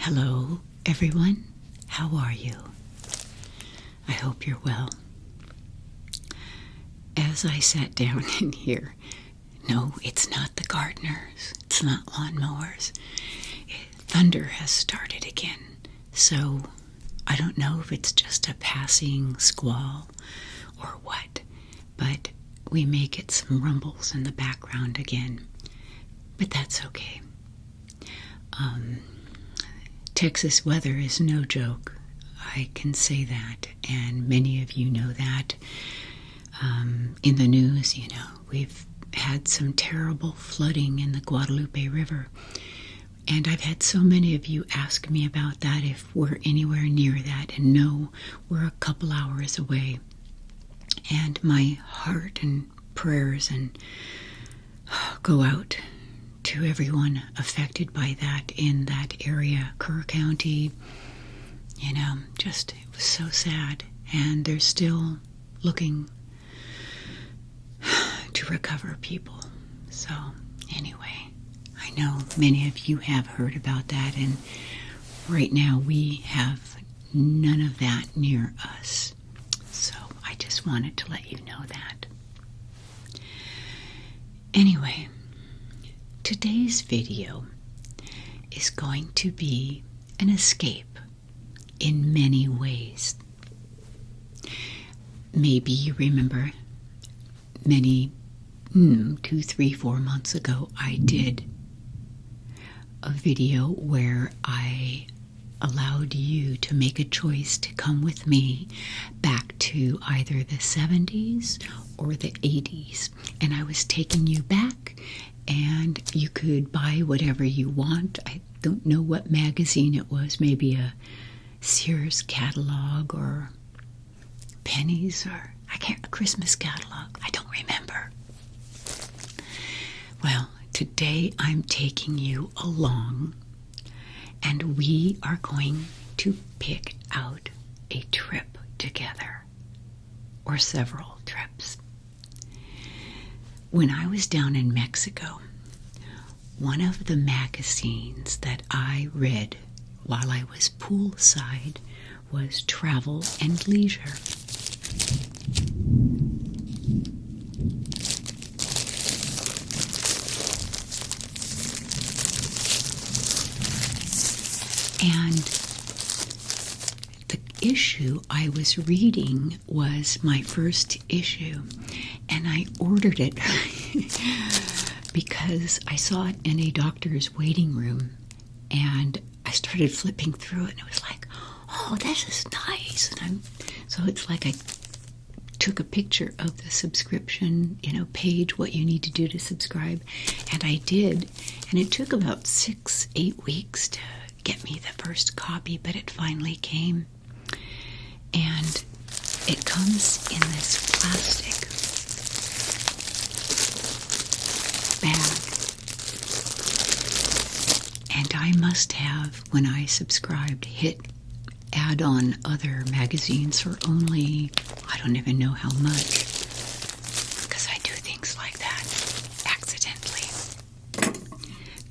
Hello, everyone. How are you? I hope you're well. As I sat down in here, no, it's not the gardeners. It's not lawnmowers. Thunder has started again. So I don't know if it's just a passing squall or what, but we may get some rumbles in the background again. But that's okay. Texas weather is no joke. I can say that, and many of you know that. In the news, we've had some terrible flooding in the Guadalupe River, and I've had so many of you ask me about that, if we're anywhere near that, and no, we're a couple hours away. And my heart and prayers go out to everyone affected by that in that area, Kerr County. It was so sad, and they're still looking to recover people. So anyway, I know many of you have heard about that, and right now we have none of that near us. So I just wanted to let you know that. Anyway, today's video is going to be an escape in many ways. Maybe you remember 2, 3, 4 months ago, I did a video where I allowed you to make a choice to come with me back to either the 70s or the 80s. And I was taking you back, and you could buy whatever you want. I don't know what magazine it was, maybe a Sears catalog or Pennies or a Christmas catalog. I don't remember. Well, today I'm taking you along, and we are going to pick out a trip together, or several trips. When I was down in Mexico, one of the magazines that I read while I was poolside was Travel and Leisure. And the issue I was reading was my first issue, and I ordered it because I saw it in a doctor's waiting room, and I started flipping through it, and it was like, oh, this is nice. And so it's like I took a picture of the subscription, page, what you need to do to subscribe, and I did, and it took about 6-8 weeks to get me the first copy, but it finally came, and it comes in this plastic bag, and I must have, when I subscribed, hit add on other magazines for only, I don't even know how much, because I do things like that accidentally.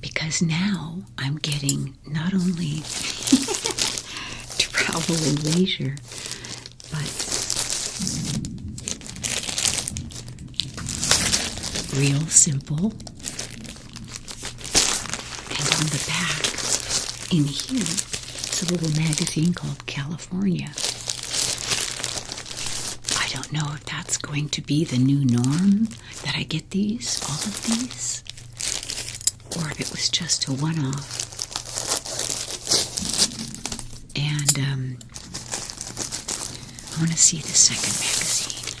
Because now I'm getting not only Travel and Leisure, but Real Simple, and on the back in here it's a little magazine called California. I don't know if that's going to be the new norm, that I get all of these, or if it was just a one-off. And I want to see the second magazine.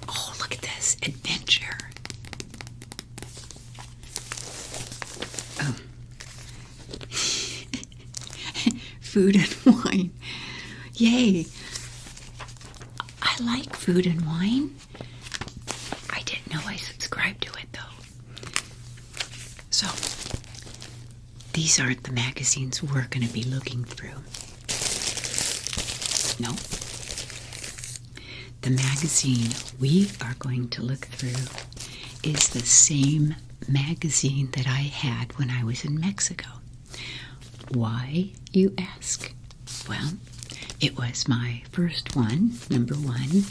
Oh, look at this. Adventure. Oh. Food and wine. Yay. I like food and wine. I didn't know I subscribed to it, though. So, these aren't the magazines we're going to be looking through. No. The magazine we are going to look through is the same magazine that I had when I was in Mexico. Why, you ask? Well, it was my first one, number one.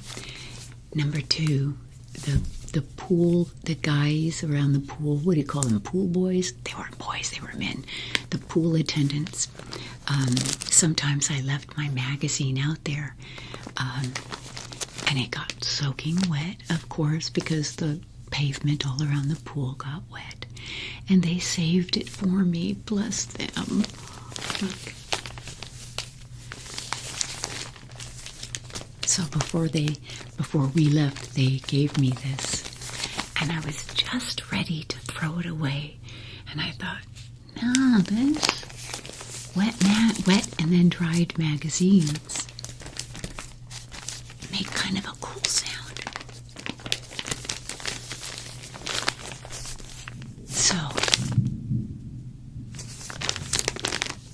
Number two, the pool, the guys around the pool, what do you call them, pool boys? They weren't boys, they were men. The pool attendants. Sometimes I left my magazine out there, and it got soaking wet, of course, because the pavement all around the pool got wet. And they saved it for me, bless them. Look. So before we left, they gave me this, and I was just ready to throw it away. And I thought, no, this wet and then dried magazines make kind of a cool sound.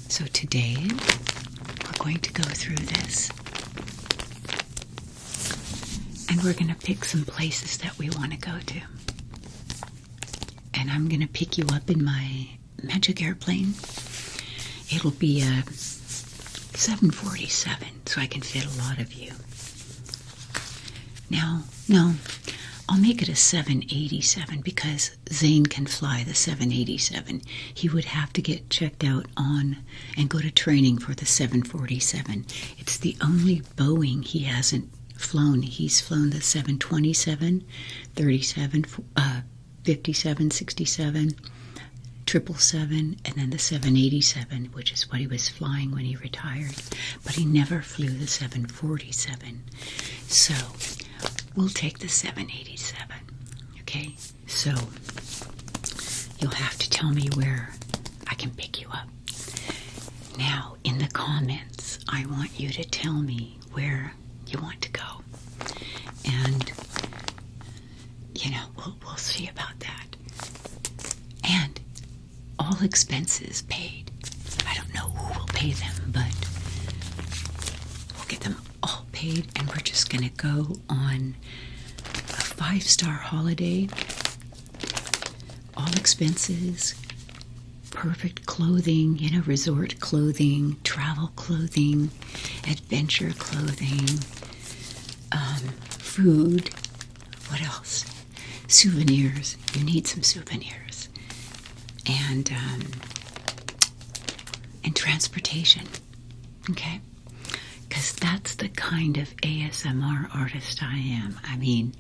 So today we're going to go through this. And we're going to pick some places that we want to go to. And I'm going to pick you up in my magic airplane. It'll be a 747, so I can fit a lot of you. Now, no, I'll make it a 787 because Zane can fly the 787. He would have to get checked out on and go to training for the 747. It's the only Boeing he hasn't flown. He's flown the 727, 37, 57, 67, 777, and then the 787, which is what he was flying when he retired. But he never flew the 747. So we'll take the 787. Okay? So you'll have to tell me where I can pick you up. Now, in the comments, I want you to tell me where you want to go. And, we'll see about that. And all expenses paid. I don't know who will pay them, but we'll get them all paid, and we're just going to go on a 5-star holiday. All expenses, perfect clothing, resort clothing, travel clothing, adventure clothing, food, what else? Souvenirs. You need some souvenirs. And transportation. Okay? Because that's the kind of ASMR artist I am. I mean,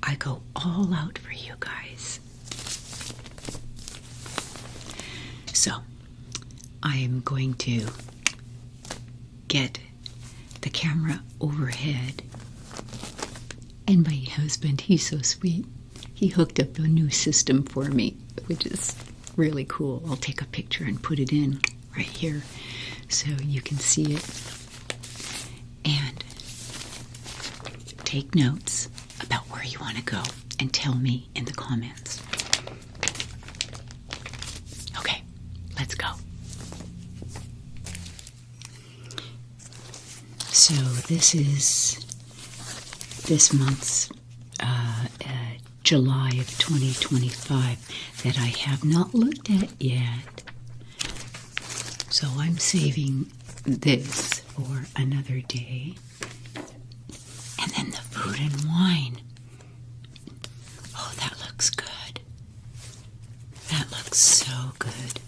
I go all out for you guys. So, I am going to get the camera overhead. And my husband, he's so sweet. He hooked up a new system for me, which is really cool. I'll take a picture and put it in right here so you can see it. And take notes about where you want to go and tell me in the comments. Okay, let's go. So this is this month's July of 2025 that I have not looked at yet. So I'm saving this for another day. And then the food and wine. Oh, that looks good. That looks so good.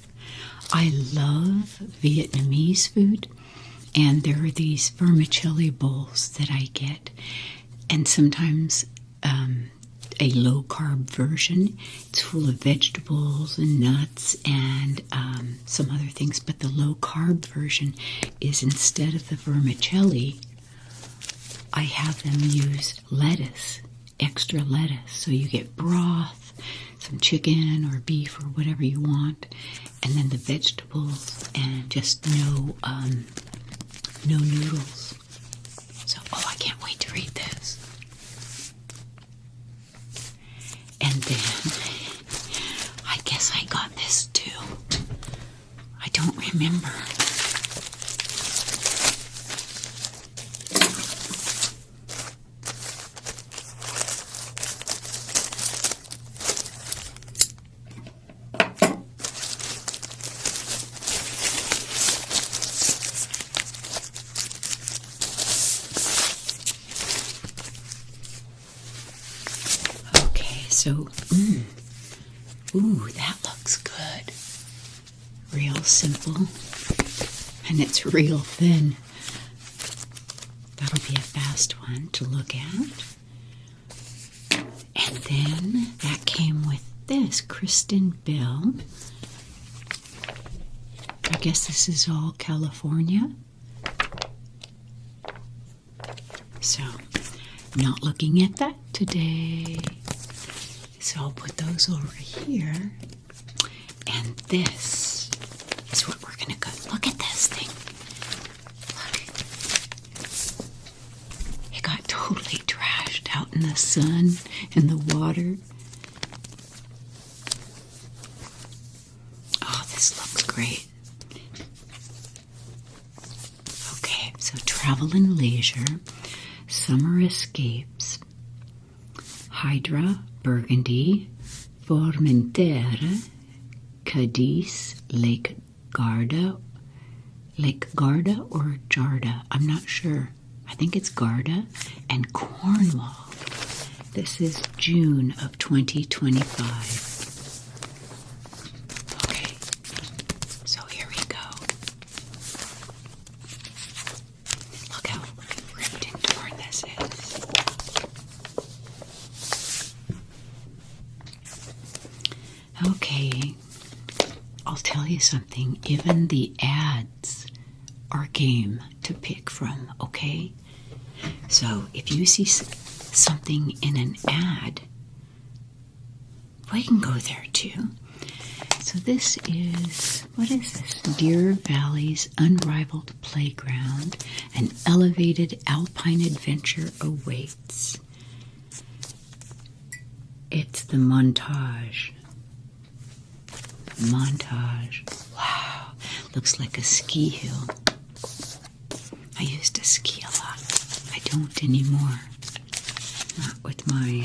I love Vietnamese food. And there are these vermicelli bowls that I get. And sometimes a low-carb version. It's full of vegetables and nuts and some other things. But the low-carb version is, instead of the vermicelli, I have them use lettuce, extra lettuce. So you get broth, some chicken or beef or whatever you want, and then the vegetables and just no noodles. So, I can't wait to read this. And then, I guess I got this too. I don't remember. So, ooh, that looks good. Real simple, and it's real thin. That'll be a fast one to look at. And then that came with this Kristen Bell. I guess this is all California. So, not looking at that today. So I'll put those over here. And this is what we're going to go. Look at this thing. Look. It got totally trashed out in the sun and the water. Oh, this looks great. Okay, so travel and leisure, summer escapes, Hydra, Burgundy, Formentera, Cadiz, Lake Garda or Jarda, I'm not sure. I think it's Garda, and Cornwall. This is June of 2025. Okay, so here we go. Look how ripped and torn this is. Okay, I'll tell you something. Even the ads are game to pick from, okay? So if you see something in an ad, we can go there too. So this is, what is this? Deer Valley's unrivaled playground. An elevated alpine adventure awaits. It's the montage. Wow, looks like a ski hill. I used to ski a lot. I don't anymore. Not with my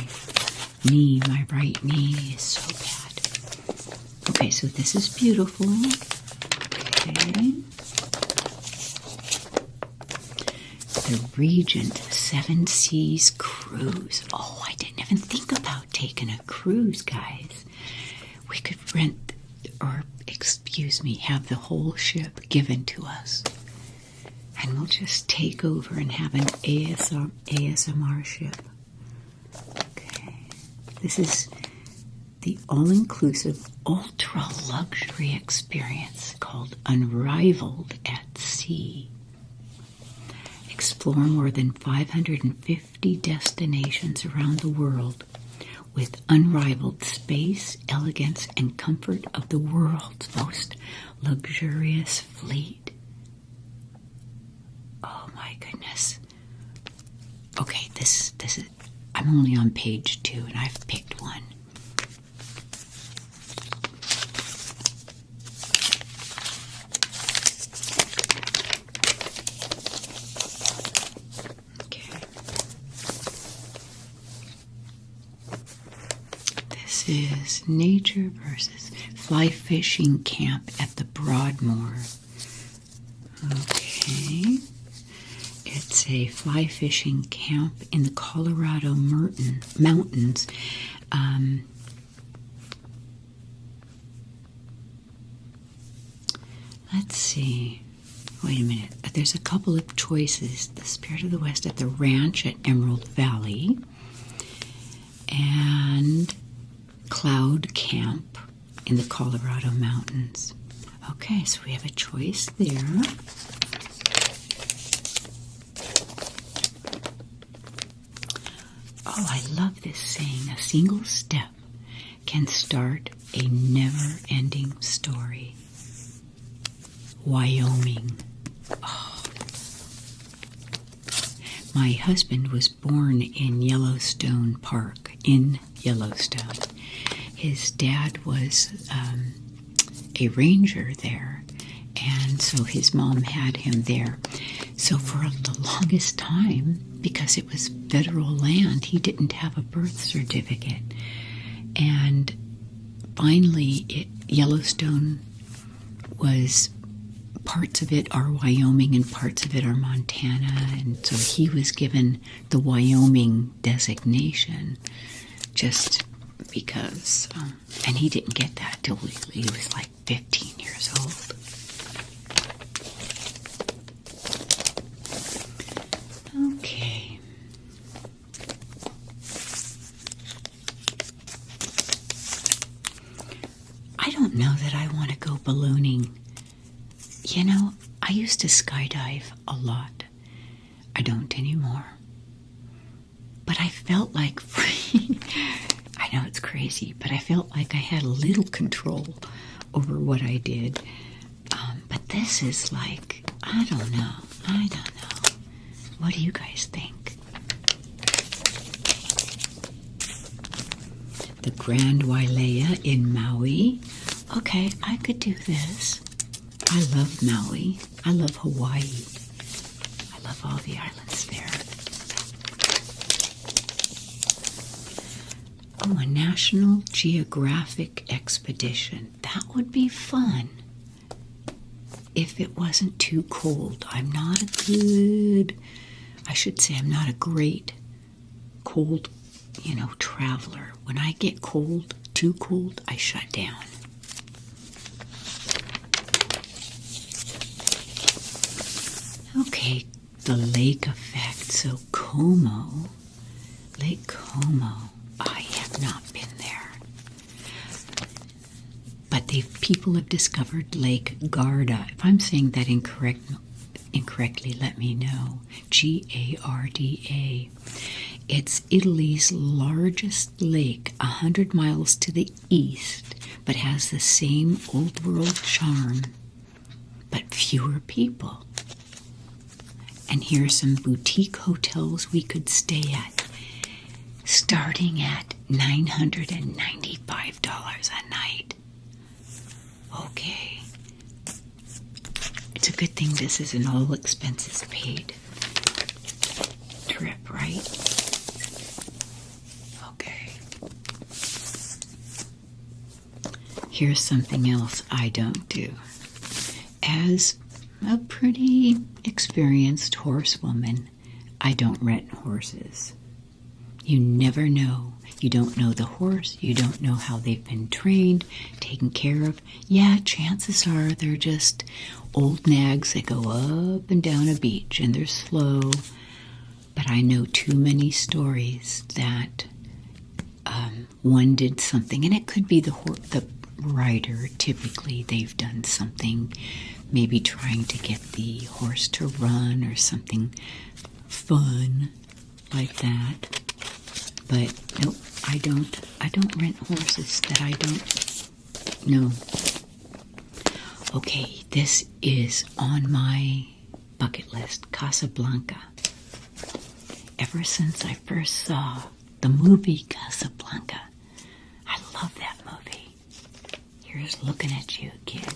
knee. My right knee is so bad. Okay, so this is beautiful. Okay. The Regent Seven Seas Cruise. Oh, I didn't even think about taking a cruise, guys. We could rent, or have the whole ship given to us. And we'll just take over and have an ASMR ship. Okay. This is the all-inclusive, ultra-luxury experience called Unrivaled at Sea. Explore more than 550 destinations around the world with unrivaled space, elegance, and comfort of the world's most luxurious fleet. Oh my goodness. Okay, this is, I'm only on page 2 and I've picked one. This is Nature versus Fly Fishing Camp at the Broadmoor. Okay. It's a fly fishing camp in the Colorado mountains. Let's see. Wait a minute. There's a couple of choices. The Spirit of the West at the Ranch at Emerald Valley. And Cloud Camp in the Colorado mountains. Okay, so we have a choice there. Oh, I love this saying. A single step can start a never-ending story. Wyoming. Oh. My husband was born in Yellowstone Park, in Yellowstone. His dad was a ranger there, and so his mom had him there. So for the longest time, because it was federal land, he didn't have a birth certificate. And finally, Yellowstone was, parts of it are Wyoming and parts of it are Montana, and so he was given the Wyoming designation just because, and he didn't get that till he was like 15 years old. Okay. I don't know that I want to go ballooning. You know, I used to skydive a lot. I don't anymore. But I felt like I know it's crazy, but I felt like I had a little control over what I did. But this is like, I don't know. What do you guys think? The Grand Wailea in Maui. Okay, I could do this. I love Maui. I love Hawaii. I love all the islands there. Oh, a National Geographic expedition. That would be fun if it wasn't too cold. I'm not a great cold, traveler. When I get cold, too cold, I shut down. Okay, the lake effect. So Lake Como. I have not been there. But people have discovered Lake Garda. If I'm saying that incorrectly, let me know. Garda. It's Italy's largest lake, 100 miles to the east, but has the same old world charm, but fewer people. And here are some boutique hotels we could stay at, starting at $995 a night. Okay. It's a good thing this is an all expenses paid trip, right? Okay. Here's something else I don't do. As a pretty experienced horsewoman, I don't rent horses. You never know. You don't know the horse. You don't know how they've been trained, taken care of. Yeah, chances are they're just old nags that go up and down a beach and they're slow. But I know too many stories that one did something, and it could be the rider. Typically, they've done something, maybe trying to get the horse to run or something fun like that. But nope, I don't rent horses that I don't know. Okay, this is on my bucket list, Casablanca. Ever since I first saw the movie Casablanca, I love that movie. Here's looking at you, kid.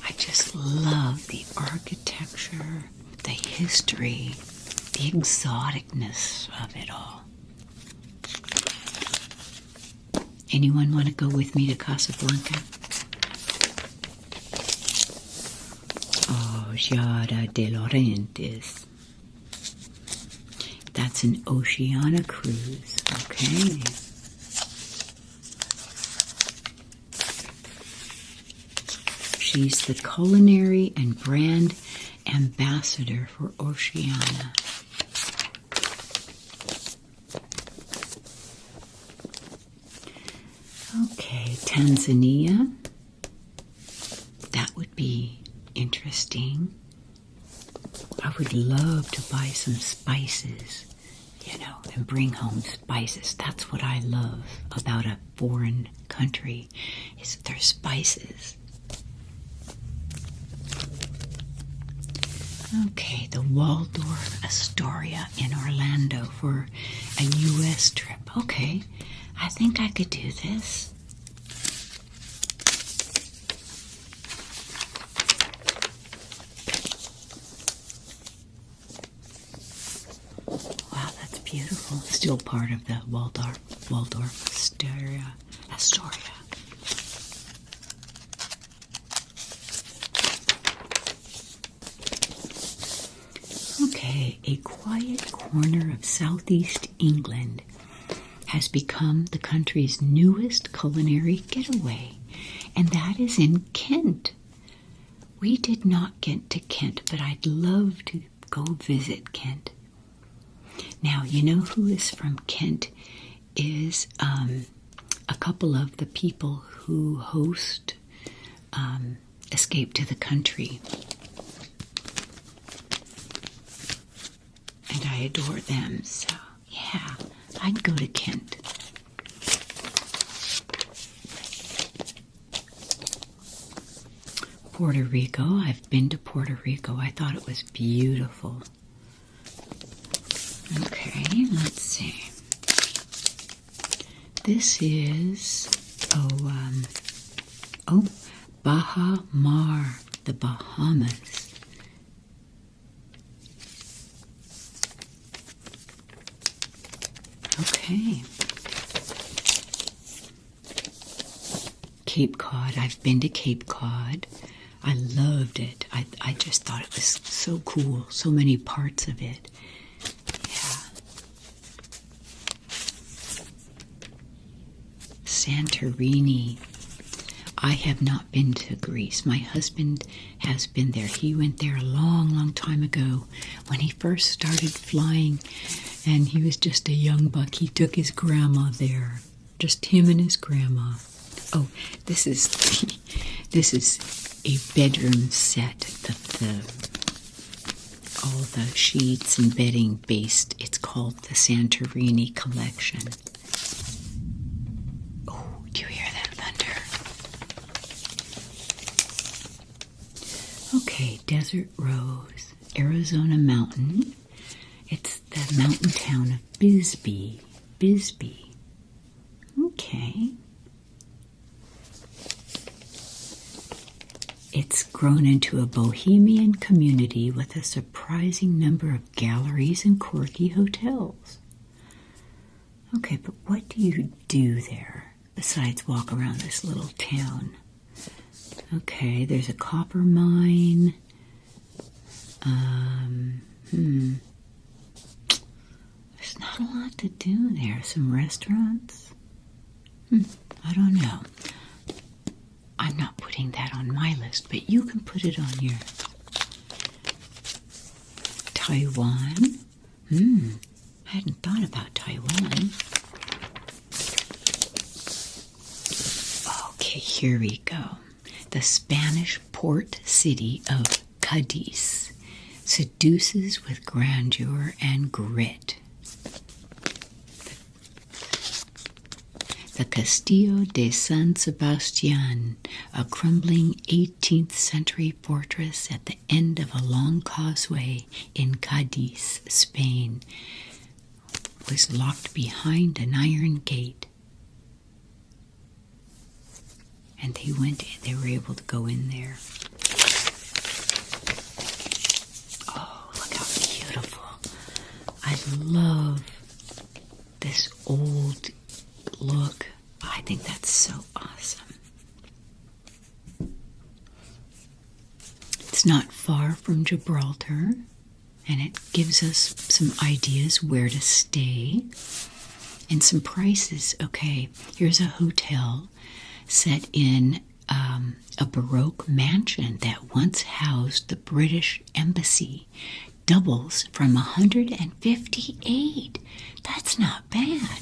I just love the architecture, the history, the exoticness of it all. Anyone want to go with me to Casablanca? Oh, Jada de Laurentiis. That's an Oceania cruise. Okay. She's the culinary and brand ambassador for Oceania. Okay, Tanzania. That would be interesting. I would love to buy some spices, and bring home spices. That's what I love about a foreign country, is their spices. Okay, the Waldorf Astoria in Orlando for a U.S. trip. Okay, I think I could do this. Wow, that's beautiful. Still part of the Waldorf Astoria. Okay, a quiet corner of southeast England has become the country's newest culinary getaway, and that is in Kent. We did not get to Kent, but I'd love to go visit Kent. Now, you know who is from Kent is a couple of the people who host Escape to the Country. And I adore them, so yeah, I'd go to Kent. Puerto Rico, I've been to Puerto Rico. I thought it was beautiful. Okay, let's see. This is, Baja Mar, the Bahamas. Okay. Cape Cod, I've been to Cape Cod. I loved it. I just thought it was so cool, so many parts of it. Yeah. Santorini. I have not been to Greece. My husband has been there. He went there a long, long time ago when he first started flying, and he was just a young buck. He took his grandma there, just him and his grandma. Oh, this is a bedroom set. All the sheets and bedding based. It's called the Santorini Collection. Oh, do you hear that thunder? Okay, Desert Rose, Arizona Mountain. It's the mountain town of Bisbee. Bisbee. Okay. It's grown into a bohemian community with a surprising number of galleries and quirky hotels. Okay, but what do you do there besides walk around this little town? Okay, there's a copper mine. There's not a lot to do there. Some restaurants? I don't know. I'm not putting that on my list, but you can put it on your. Taiwan. I hadn't thought about Taiwan. Okay, here we go. The Spanish port city of Cadiz seduces with grandeur and grit. The Castillo de San Sebastián, a crumbling 18th century fortress at the end of a long causeway in Cadiz, Spain, was locked behind an iron gate. And they were able to go in there. Oh, look how beautiful. I love this old look. I think that's so awesome. It's not far from Gibraltar, and it gives us some ideas where to stay and some prices. Okay, here's a hotel set in a Baroque mansion that once housed the British Embassy. Doubles from 158. That's not bad.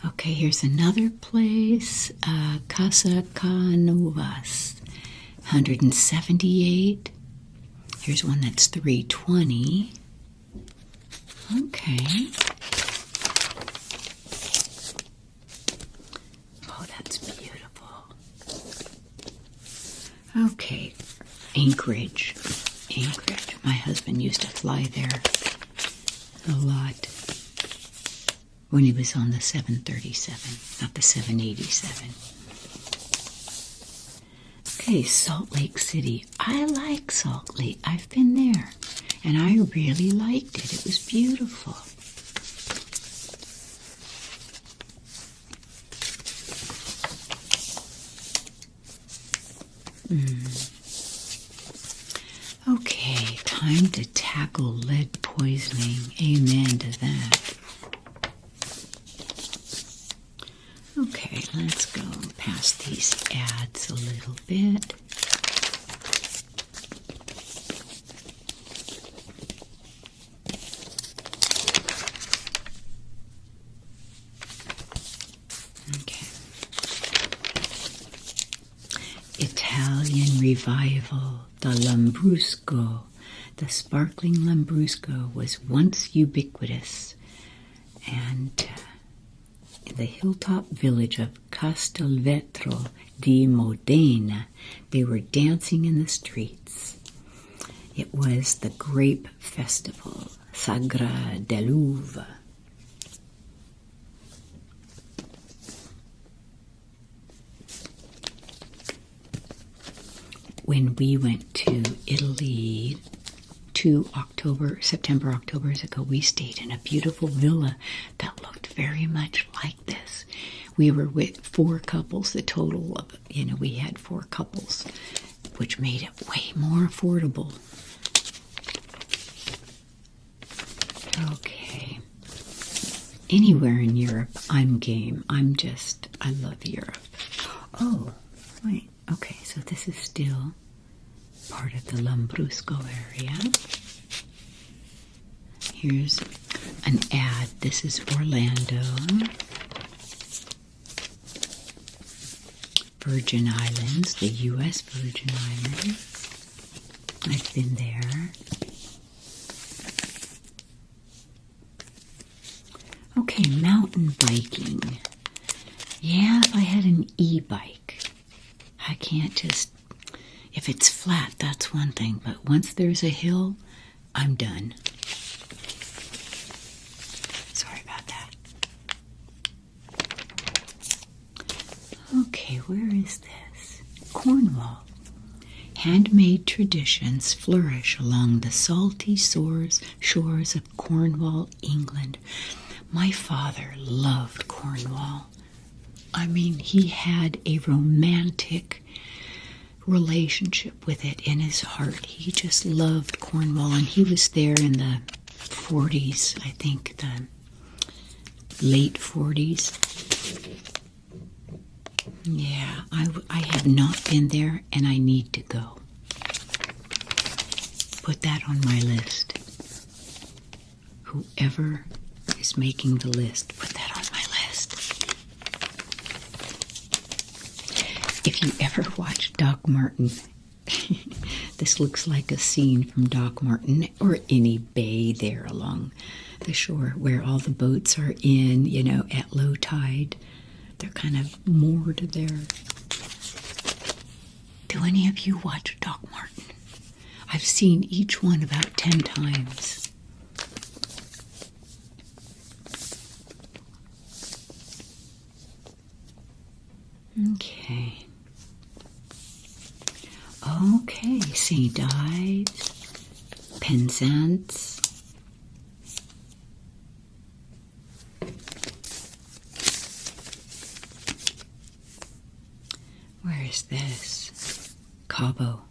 Okay, here's another place, Casa Canovas, 178. Here's one that's 320. Okay. Oh, that's beautiful. Okay, Anchorage. My husband used to fly there a lot when he was on the 737, not the 787. Okay, Salt Lake City. I like Salt Lake. I've been there, and I really liked it. It was beautiful. Okay, time to tackle lead poisoning. Amen to that. Let's go past these ads a little bit. Okay. Italian revival, the Lambrusco. The sparkling Lambrusco was once ubiquitous, and in the hilltop village of Castelvetro di Modena, they were dancing in the streets. It was the grape festival, Sagra dell'Uva. When we went to Italy September, October ago, we stayed in a beautiful villa that looked very much like this. We were with 4 couples, the total of, we had 4 couples, which made it way more affordable. Okay. Anywhere in Europe, I'm game. I love Europe. Oh, wait. Okay, so this is still part of the Lambrusco area. Here's an ad. This is Orlando. Virgin Islands, the U.S. Virgin Islands. I've been there. Okay, mountain biking. Yeah, if I had an e-bike. I can't just, if it's flat, that's one thing, but once there's a hill, I'm done. Sorry about that. Okay, where is this? Cornwall. Handmade traditions flourish along the salty shores of Cornwall, England. My father loved Cornwall. I mean, he had a romantic relationship with it in his heart. He just loved Cornwall, and he was there in the 40s, I think, the late 40s. Yeah, I have not been there, and I need to go. Put that on my list. Whoever is making the list, put that on my list. If you ever watch Doc Martin, this looks like a scene from Doc Martin or any bay there along the shore where all the boats are in, at low tide. They're kind of moored there. Do any of you watch Doc Martin? I've seen each one about 10 times. Okay. Okay, St. Ives, Penzance. Where is this? Cabo.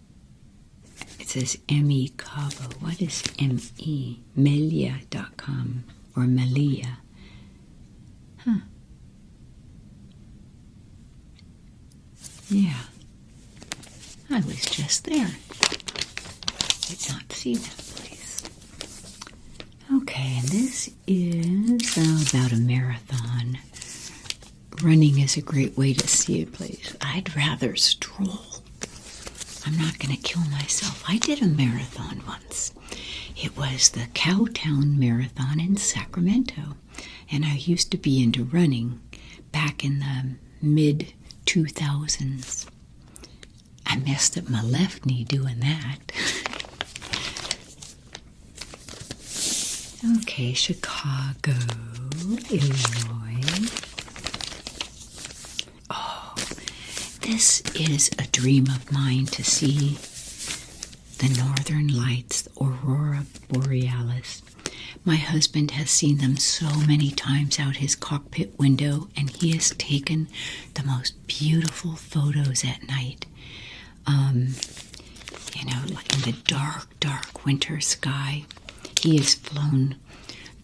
It says M.E. Cabo. What is M.E.? Melia.com or Melia. Huh. Yeah. I was just there. Did not see that place. Okay, and this is about a marathon. Running is a great way to see a place. I'd rather stroll. I'm not going to kill myself. I did a marathon once. It was the Cowtown Marathon in Sacramento. And I used to be into running back in the mid-2000s. I messed up my left knee doing that. Okay, Chicago, Illinois. Oh, this is a dream of mine to see the Northern Lights, Aurora Borealis. My husband has seen them so many times out his cockpit window, and he has taken the most beautiful photos at night. Like in the dark, dark winter sky. He has flown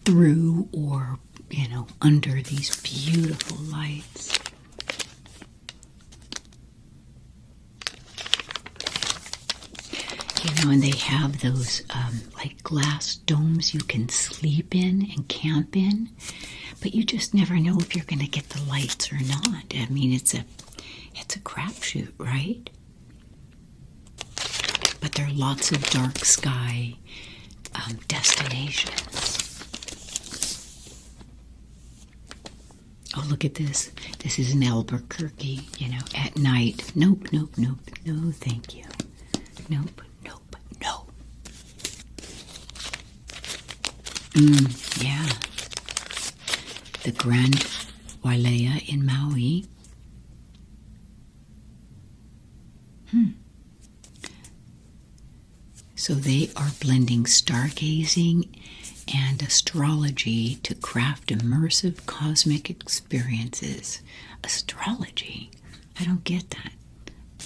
through or, under these beautiful lights. You know, and they have those like glass domes you can sleep in and camp in, but you just never know if you're going to get the lights or not. I mean, it's a crapshoot, right? But there are lots of dark sky destinations. Oh, look at this. This is in Albuquerque, you know, at night. Nope, nope, nope. No, thank you. Nope, nope, no. Yeah. The Grand Wailea in Maui. So they are blending stargazing and astrology to craft immersive cosmic experiences. Astrology? I don't get that.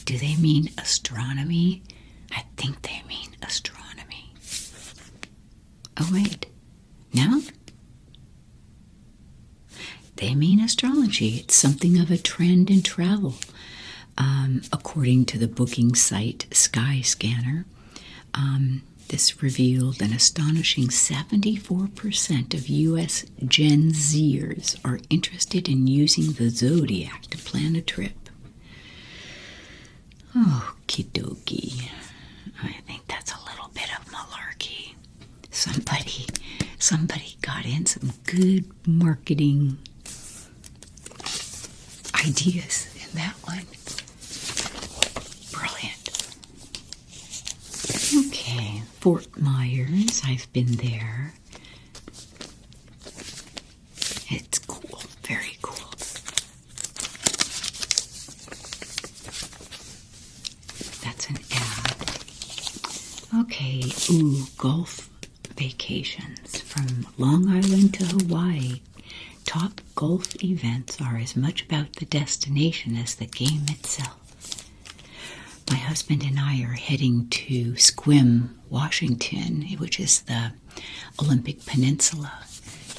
Do they mean astronomy? I think they mean astronomy. Oh, wait. No? They mean astrology. It's something of a trend in travel. According to the booking site Skyscanner, this revealed an astonishing 74% of U.S. Gen Zers are interested in using the zodiac to plan a trip. Okie dokie. I think that's a little bit of malarkey. Somebody got in some good marketing ideas in that one. Brilliant. Okay, Fort Myers, I've been there. It's cool, very cool. That's an ad. Okay, golf vacations from Long Island to Hawaii. Top golf events are as much about the destination as the game itself. My husband and I are heading to Sequim, Washington, which is the Olympic Peninsula,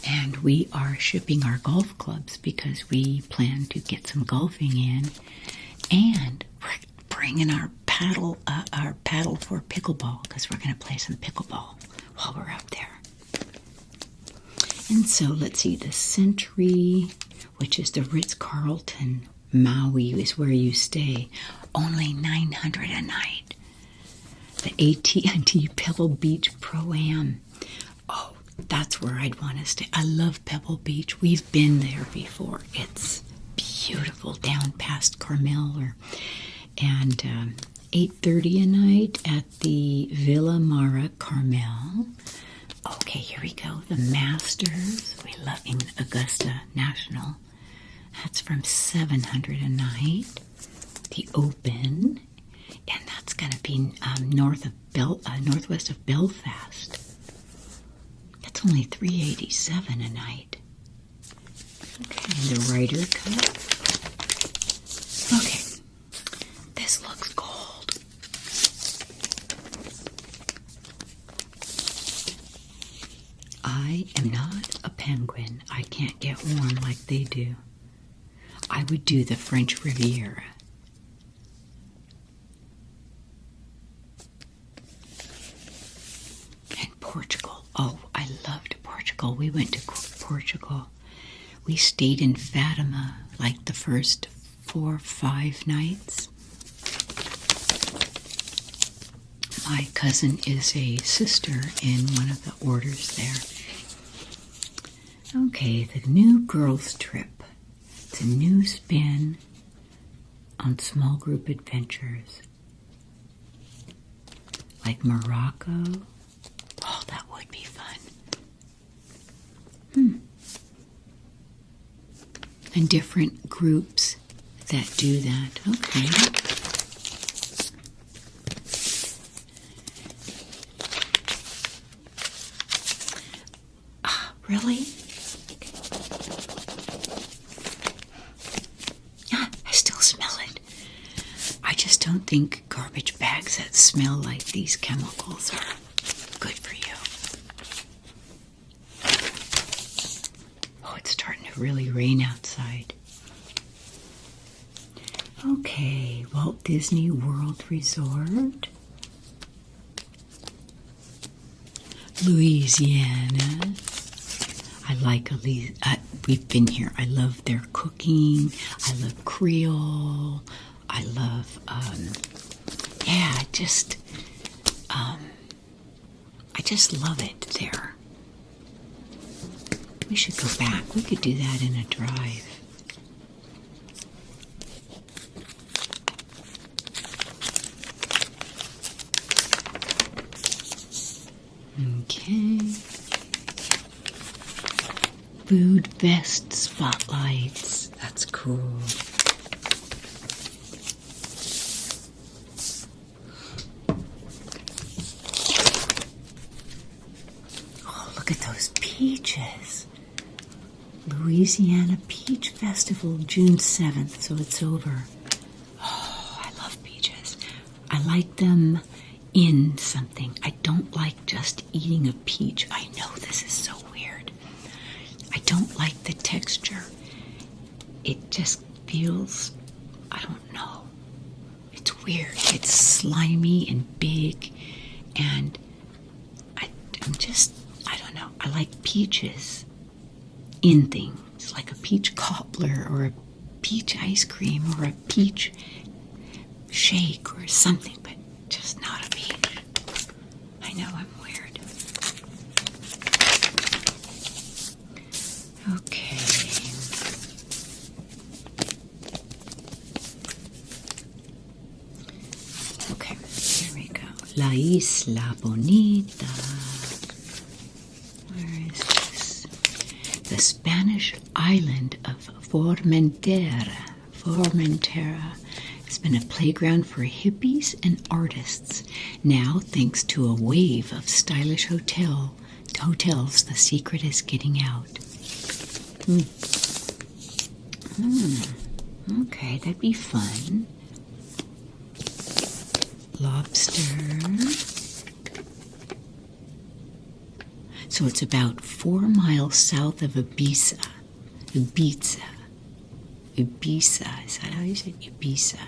and we are shipping our golf clubs because we plan to get some golfing in, and we're bringing our paddle for pickleball because we're going to play some pickleball while we're up there. And so let's see, the Century, which is the Ritz-Carlton Maui, is where you stay. Only $900 a night. The AT&T Pebble Beach Pro-Am. Oh, that's where I'd want to stay. I love Pebble Beach. We've been there before. It's beautiful down past Carmel. And $830 a night at the Villa Mara Carmel. Okay, here we go. The Masters. We love in Augusta National. That's from $700 a night. The Open, and that's going to be northwest of Belfast. That's only $387 a night. Okay, the Ryder Cup. Okay, this looks gold. I am not a penguin. I can't get warm like they do. I would do the French Riviera. Portugal. Oh, I loved Portugal. We went to Portugal. We stayed in Fatima like the first 4 or 5 nights. My cousin is a sister in one of the orders there. Okay, the new girls trip. It's a new spin on small group adventures. Like Morocco. Oh, that would be fun. And different groups that do that. Okay. Really? I still smell it. I just don't think garbage bags that smell like these chemicals are good for you. Oh, it's starting to really rain outside. Okay, Walt Disney World Resort. Louisiana. I like we've been here. I love their cooking. I love Creole. I love, I just love it there. We should go back. We could do that in a drive. Okay. Food vest spotlights. That's cool. Oh, look at those peaches. Louisiana Peach Festival, June 7th, so it's over. Oh, I love peaches. I like them in something. I don't like just eating a peach. I know this is so weird. I don't like the texture. It just feels, I don't know. It's weird. It's slimy and big, and I don't know. I like peaches in things, like a peach cobbler or a peach ice cream or a peach shake or something, but just not a peach. I know I'm weird. Okay. Okay, here we go. La Isla Bonita. Where is this? The Spanish island of Formentera. Formentera has been a playground for hippies and artists. Now, thanks to a wave of stylish hotels, the secret is getting out. Okay, that'd be fun. Lobster. So it's about 4 miles south of Ibiza. Ibiza, is that how you say it? Ibiza.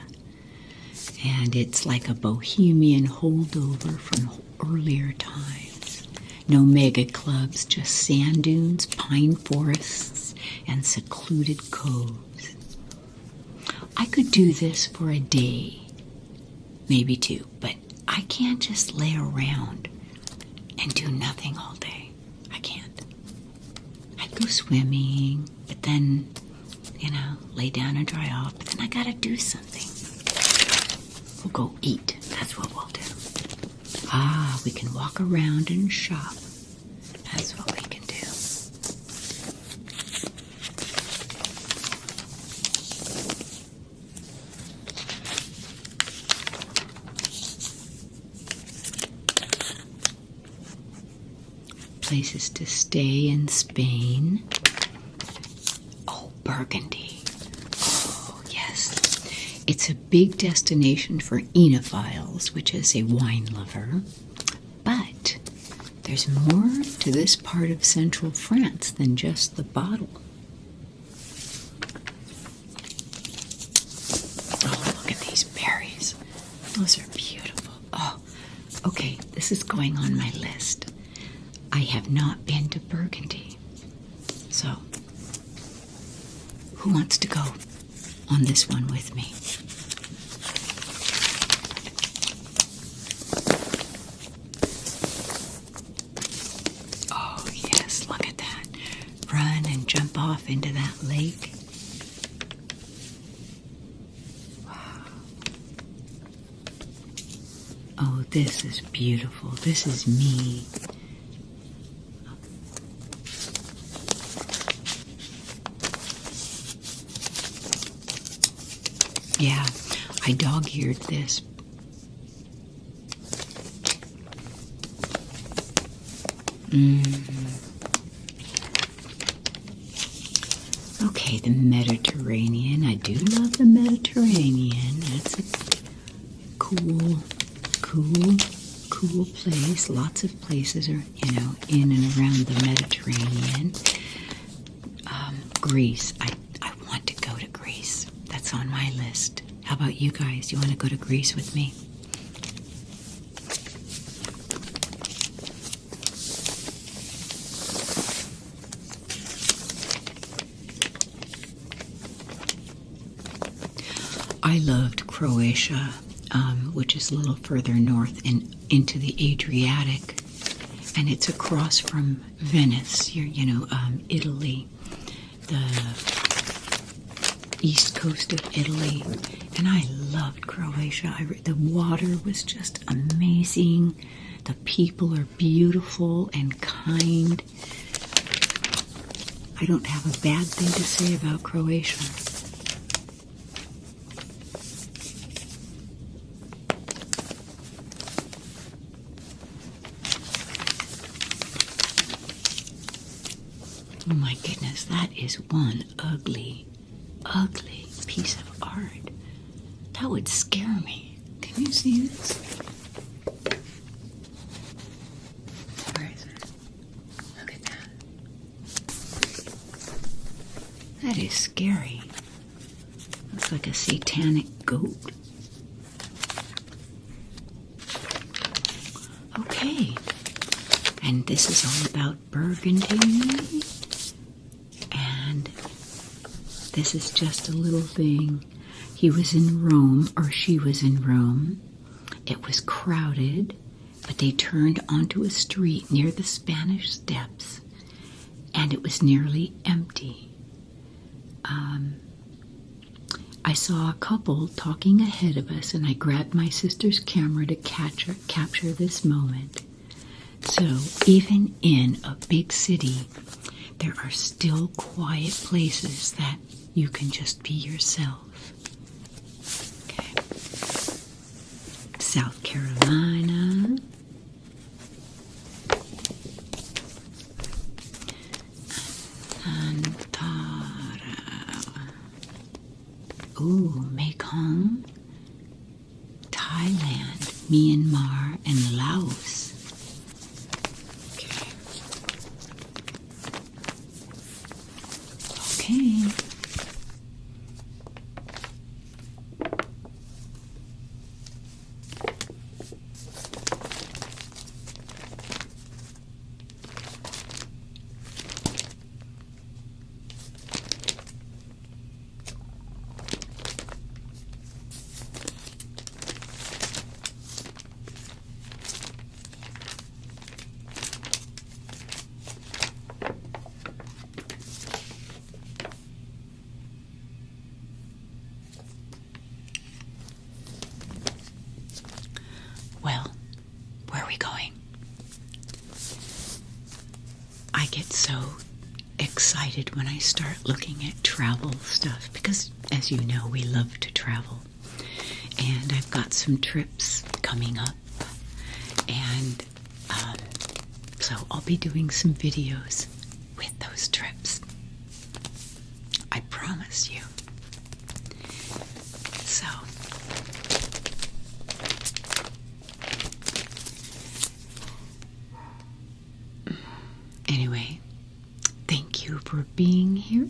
And it's like a bohemian holdover from earlier times. No mega clubs, just sand dunes, pine forests, and secluded coves. I could do this for a day, maybe 2, but I can't just lay around and do nothing all day. I can't. I'd go swimming, but then, lay down and dry off, but then I gotta do something. We'll go eat. That's what we'll do. We can walk around and shop. That's what we can do. Places to stay in Spain. Oh, Burgundy. Oh, yes. It's a big destination for enophiles, which is a wine lover. But there's more to this part of central France than just the bottle. Oh, look at these berries. Those are beautiful. Oh, okay, this is going on my list. I have not been to Burgundy. So, who wants to go on this one with me? Oh, yes, look at that. Run and jump off into that lake. Wow. Oh, this is beautiful. This is me. Yeah, I dog-eared this. Okay, the Mediterranean. I do love the Mediterranean. That's a cool place. Lots of places are, in and around the Mediterranean. Greece. I want to go to Greece. That's on my list. How about you guys? You want to go to Greece with me? I loved Croatia, which is a little further north and into the Adriatic, and it's across from Venice, Italy, the east coast of Italy, and I loved Croatia. The water was just amazing. The people are beautiful and kind. I don't have a bad thing to say about Croatia. Oh my goodness, that is one ugly, ugly piece of art. That would scare me. Can you see this? Where is it? Look at that. That is scary. Looks like a satanic goat. Okay. And this is all about Burgundy. And this is just a little thing. He was in Rome, or she was in Rome. It was crowded, but they turned onto a street near the Spanish Steps, and it was nearly empty. I saw a couple talking ahead of us, and I grabbed my sister's camera to capture this moment. So even in a big city, there are still quiet places that you can just be yourself. Okay. South Carolina. Ooh, Mekong, Thailand, Myanmar, and Laos. Okay. Well, where are we going? I get so excited when I start looking at travel stuff because, as you know, we love to travel. And I've got some trips coming up. And so I'll be doing some videos with those trips. I promise you. So, anyway, thank you for being here.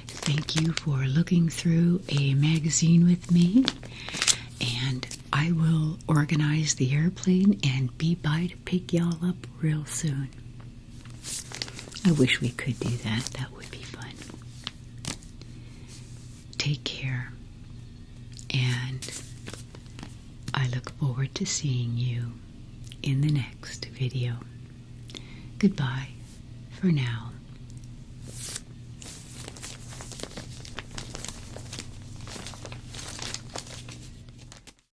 Thank you for looking through a magazine with me. And I will organize the airplane and be by to pick y'all up real soon. I wish we could do that. That would be fun. Take care. And I look forward to seeing you in the next video. Goodbye for now.